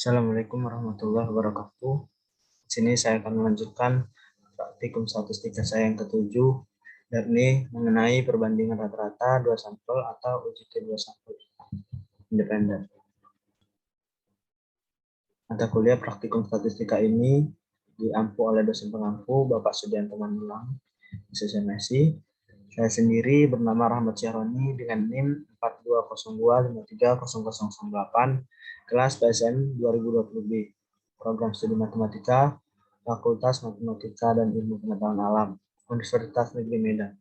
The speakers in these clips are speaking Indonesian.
Assalamualaikum warahmatullahi wabarakatuh. Di sini saya akan melanjutkan praktikum statistika saya yang ketujuh, yakni mengenai perbandingan rata-rata dua sampel atau UJT dua sampel independen. Mata kuliah praktikum statistika ini diampu oleh dosen pengampu Bapak Sudianto Manulang, SSMSI. Saya sendiri bernama Rahmat Syahroni dengan NIM 4202530008, kelas PSN 2020B, program studi matematika, Fakultas Matematika dan Ilmu Pengetahuan Alam, Universitas Negeri Medan.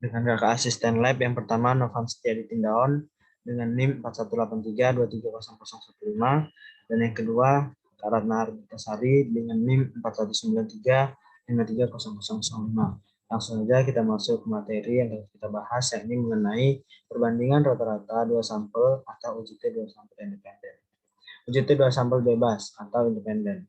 Dengan kakak asisten lab yang pertama Novan Setiadi Tindaon dengan NIM 4183230015, dan yang kedua Kak Ratna Arditasari dengan NIM 4193530005. Langsung saja kita masuk ke materi yang kita bahas, yakni mengenai perbandingan rata-rata dua sampel atau UJT dua sampel independen. UJT dua sampel bebas atau independen.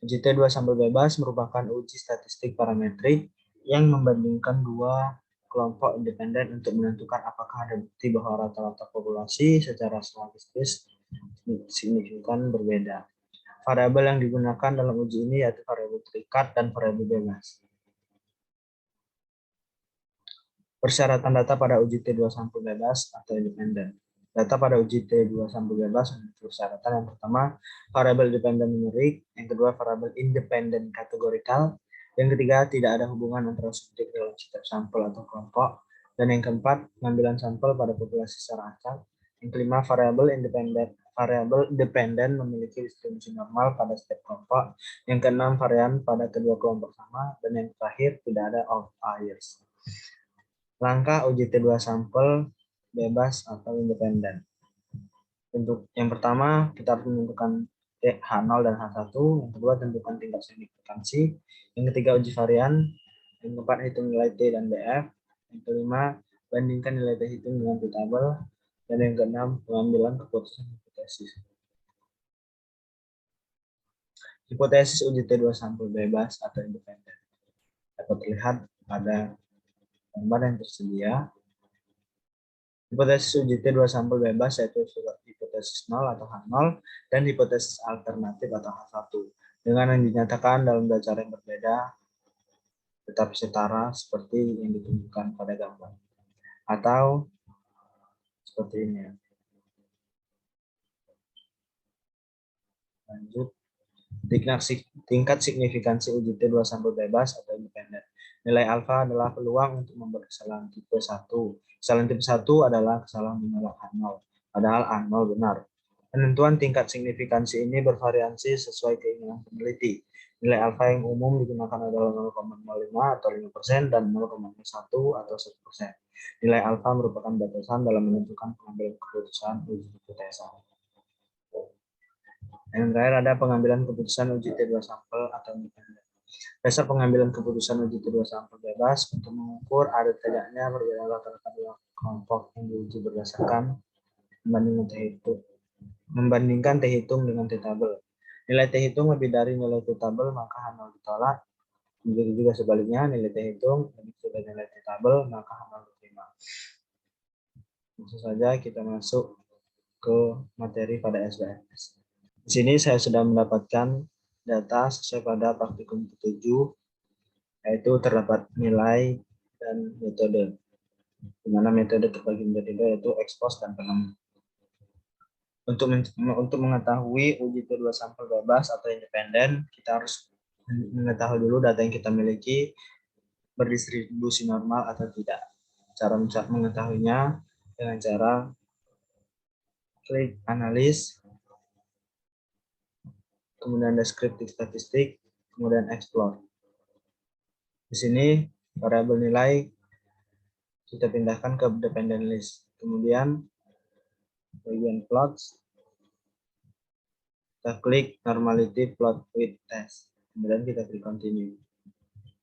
UJT dua sampel bebas merupakan uji statistik parametrik yang membandingkan dua kelompok independen untuk menentukan apakah ada bukti bahwa rata-rata populasi secara statistis signifikan berbeda. Variabel yang digunakan dalam uji ini yaitu variabel terikat dan variabel bebas. Persyaratan data pada uji T2 sampel bebas atau independen. Data pada uji T2 sampel bebas memiliki persyaratan: yang pertama, variabel dependen numerik; yang kedua, variabel independen kategorikal; yang ketiga, tidak ada hubungan antara subjek dalam setiap sampel atau kelompok; dan yang keempat, pengambilan sampel pada populasi secara acak; yang kelima, variabel dependen memiliki distribusi normal pada setiap kelompok; yang keenam, varian pada kedua kelompok sama; dan yang terakhir, tidak ada outliers. Langkah uji T2 sampel bebas atau independen. Untuk yang pertama, kita harus menentukan H0 dan H1. Yang kedua, tentukan tingkat signifikansi. Yang ketiga, uji varian. Yang keempat, hitung nilai T dan BF. Yang kelima, bandingkan nilai T hitung dengan T tabel. Dan yang keenam, pengambilan keputusan hipotesis. Hipotesis uji T2 sampel bebas atau independen dapat terlihat pada gambar yang tersedia. Hipotesis uji T2 sampel bebas yaitu hipotesis 0 atau H0 dan hipotesis alternatif atau H1 dengan yang dinyatakan dalam dua cara yang berbeda tetapi setara seperti yang ditunjukkan pada gambar, atau seperti ini. Lanjut, tingkat signifikansi uji T2 sampel bebas atau independen. Nilai alfa adalah peluang untuk membuat kesalahan tipe 1. Kesalahan tipe 1 adalah kesalahan menolak H0, padahal A0 benar. Penentuan tingkat signifikansi ini bervariasi sesuai keinginan peneliti. Nilai alfa yang umum digunakan adalah 0,05 atau 5% dan 0,1 atau 1%. Nilai alfa merupakan batasan dalam menentukan pengambilan keputusan uji hipotesa. Yang terakhir ada pengambilan keputusan uji T2 sampel atau independen. Dasar pengambilan keputusan uji T2 sampel bebas untuk mengukur ada tidaknya perbedaan rata-rata dua kelompok yang diuji berdasarkan membandingkan T hitung dengan T tabel. Nilai T hitung lebih dari nilai T tabel maka H0 ditolak. Begitu juga sebaliknya, nilai T hitung lebih dari nilai T tabel maka H0 diterima. Langsung saja kita masuk ke materi pada SBMS. Di sini saya sudah mendapatkan data sesuai pada praktikum ke-7, yaitu terdapat nilai dan metode. Di mana metode terbagi menjadi dua, yaitu expose dan penemu. Untuk mengetahui uji T2 sampel bebas atau independen, kita harus mengetahui dulu data yang kita miliki berdistribusi normal atau tidak. Cara mengetahuinya dengan cara klik analis, kemudian deskriptif statistik, kemudian explore. Di sini variabel nilai kita pindahkan ke dependent list. Kemudian bagian plots, kita klik normality plot with test. Kemudian kita klik continue.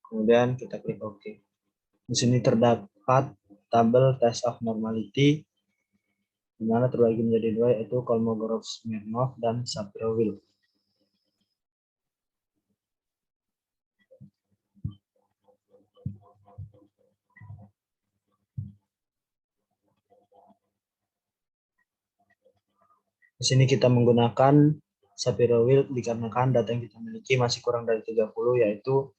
Kemudian kita klik OK. Di sini terdapat tabel test of normality, di mana terbagi menjadi dua, yaitu Kolmogorov-Smirnov dan Shapiro-Wilk. Di sini kita menggunakan Shapiro Wilk dikarenakan data yang kita miliki masih kurang dari 30, yaitu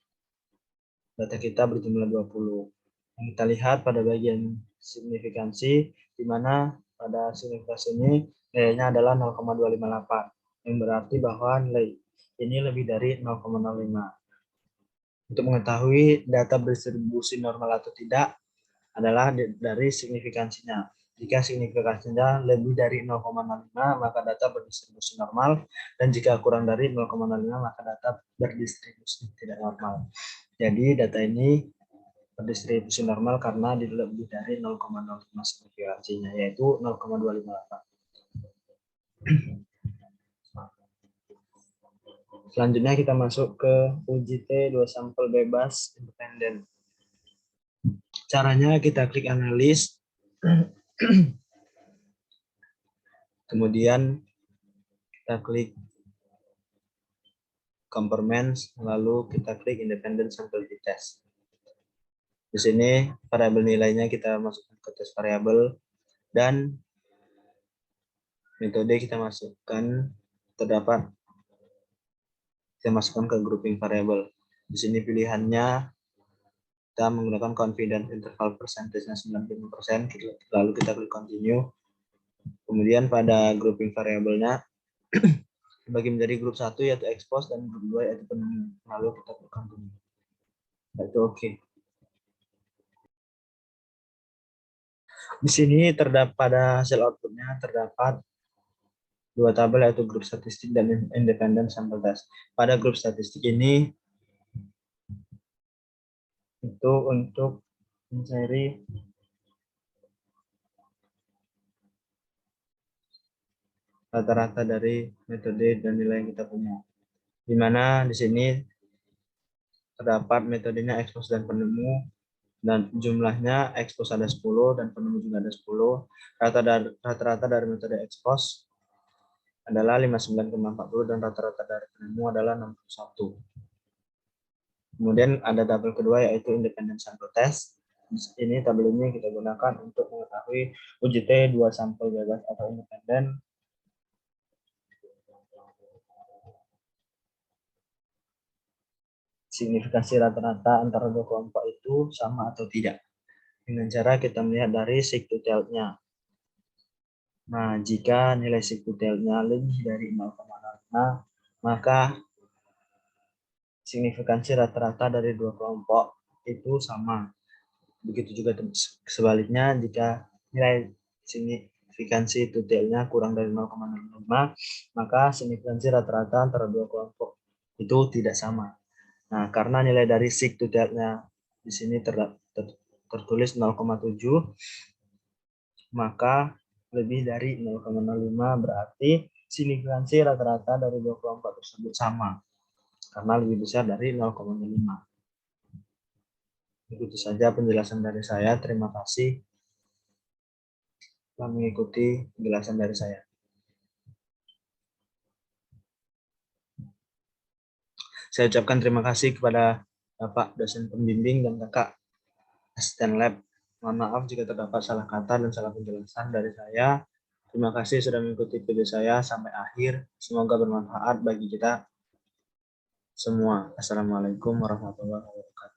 data kita berjumlah 20. Yang kita lihat pada bagian signifikansi, di mana pada signifikansi ini nilainya adalah 0,258, yang berarti bahwa nilai ini lebih dari 0,05. Untuk mengetahui data berdistribusi normal atau tidak adalah dari signifikansinya. Jika signifikansinya lebih dari 0,05, maka data berdistribusi normal, dan jika kurang dari 0,05, maka data berdistribusi tidak normal. Jadi data ini berdistribusi normal karena lebih dari 0,05 signifikansinya, yaitu 0,258. Selanjutnya kita masuk ke uji T 2 sampel bebas independen. Caranya kita klik analis, kemudian kita klik compartments, lalu kita klik independent sample test. Di sini variabel nilainya kita masukkan ke test variabel, dan metode kita masukkan terdapat, kita masukkan ke grouping variabel. Di sini pilihannya kita menggunakan confidence interval percentage-nya 95%, lalu kita klik continue. Kemudian pada grouping variabelnya bagi menjadi grup 1 yaitu expose dan grup 2 yaitu penemu, lalu kita klik continue. Itu oke. Di sini terdapat pada hasil outputnya terdapat dua tabel, yaitu grup statistik dan independent sample test. Pada grup statistik ini itu untuk mencari rata-rata dari metode dan nilai yang kita punya. Di mana di sini terdapat metodenya expose dan penemu, dan jumlahnya expose ada 10 dan penemu juga ada 10. Rata-rata dari metode expose adalah 59,40 dan rata-rata dari penemu adalah 61. Kemudian ada tabel kedua yaitu independent sample test. Ini tabel ini kita gunakan untuk mengetahui uji T 2 sampel bebas atau independen signifikansi rata-rata antara dua kelompok itu sama atau tidak, dengan cara kita melihat dari sig-to-tail-nya. Nah, jika nilai sig-to-tail-nya lebih dari 0,05, maka signifikansi rata-rata dari dua kelompok itu sama. Begitu juga sebaliknya, jika nilai signifikansi to-tail-nya kurang dari 0,05, maka signifikansi rata-rata antara dua kelompok itu tidak sama. Nah, karena nilai dari sig-to-tail-nya di sini tertulis 0,7, maka lebih dari 0,05 berarti signifikansi rata-rata dari dua kelompok tersebut sama, karena lebih besar dari 0,5. Begitu saja penjelasan dari saya. Terima kasih telah mengikuti penjelasan dari saya. Saya ucapkan terima kasih kepada Bapak dosen pembimbing dan Kakak asisten lab. Mohon maaf jika terdapat salah kata dan salah penjelasan dari saya. Terima kasih sudah mengikuti video saya sampai akhir. Semoga bermanfaat bagi kita semua. Assalamualaikum warahmatullahi wabarakatuh.